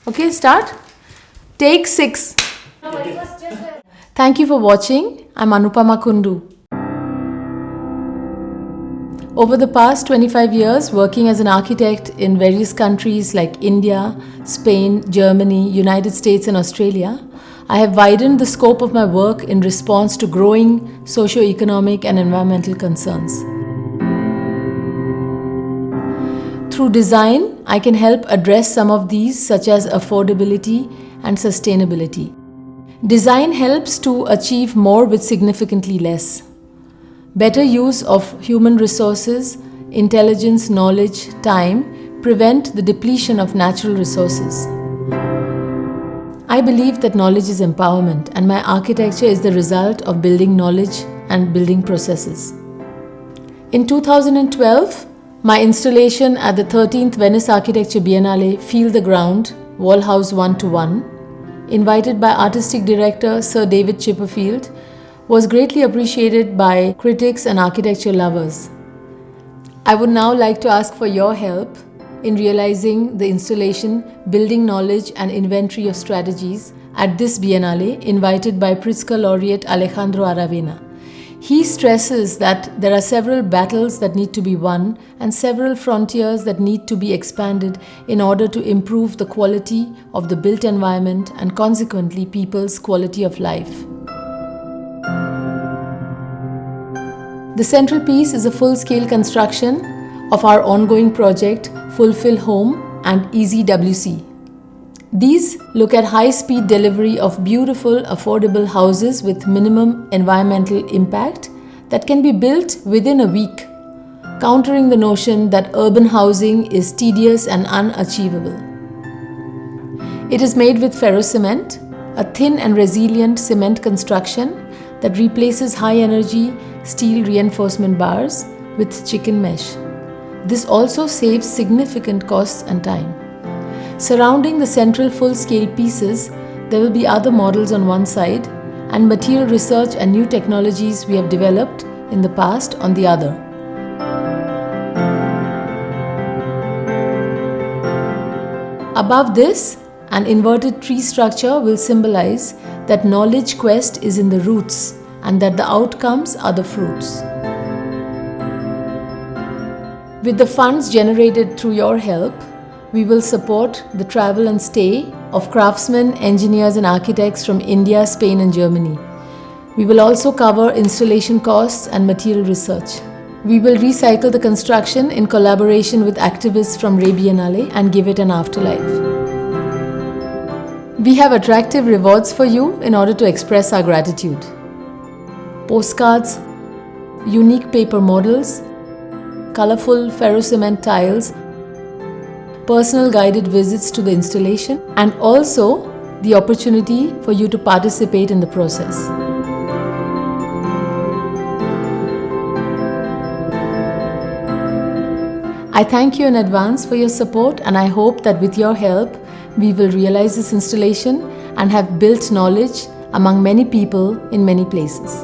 Okay, start. Take 6. Thank you for watching. I'm Anupama Kundu. Over the past 25 years, working as an architect in various countries like India, Spain, Germany, United States and Australia, I have widened the scope of my work in response to growing socio-economic and environmental concerns. Through design, I can help address some of these, such as affordability and sustainability. Design helps to achieve more with significantly less. Better use of human resources, intelligence, knowledge, time prevent the depletion of natural resources. I believe that knowledge is empowerment, and my architecture is the result of building knowledge and building processes. In 2012, my installation at the 13th Venice Architecture Biennale, Feel the Ground, Wall House 1-to-1, invited by Artistic Director Sir David Chipperfield, was greatly appreciated by critics and architecture lovers. I would now like to ask for your help in realizing the installation Building Knowledge and Inventory of Strategies at this Biennale, invited by Pritzker Laureate Alejandro Aravena. He stresses that there are several battles that need to be won and several frontiers that need to be expanded in order to improve the quality of the built environment and consequently people's quality of life. The central piece is a full-scale construction of our ongoing project Fulfill Home and EasyWC. These look at high-speed delivery of beautiful, affordable houses with minimum environmental impact that can be built within a week, countering the notion that urban housing is tedious and unachievable. It is made with ferrocement, a thin and resilient cement construction that replaces high-energy steel reinforcement bars with chicken mesh. This also saves significant costs and time. Surrounding the central full-scale pieces, there will be other models on one side and material research and new technologies we have developed in the past on the other. Above this, an inverted tree structure will symbolize that knowledge quest is in the roots and that the outcomes are the fruits. With the funds generated through your help, we will support the travel and stay of craftsmen, engineers and architects from India, Spain and Germany. We will also cover installation costs and material research. We will recycle the construction in collaboration with activists from Re Biennale and give it an afterlife. We have attractive rewards for you in order to express our gratitude. Postcards, unique paper models, colorful ferrocement tiles, personal guided visits to the installation, and also the opportunity for you to participate in the process. I thank you in advance for your support, and I hope that with your help, we will realize this installation and have built knowledge among many people in many places.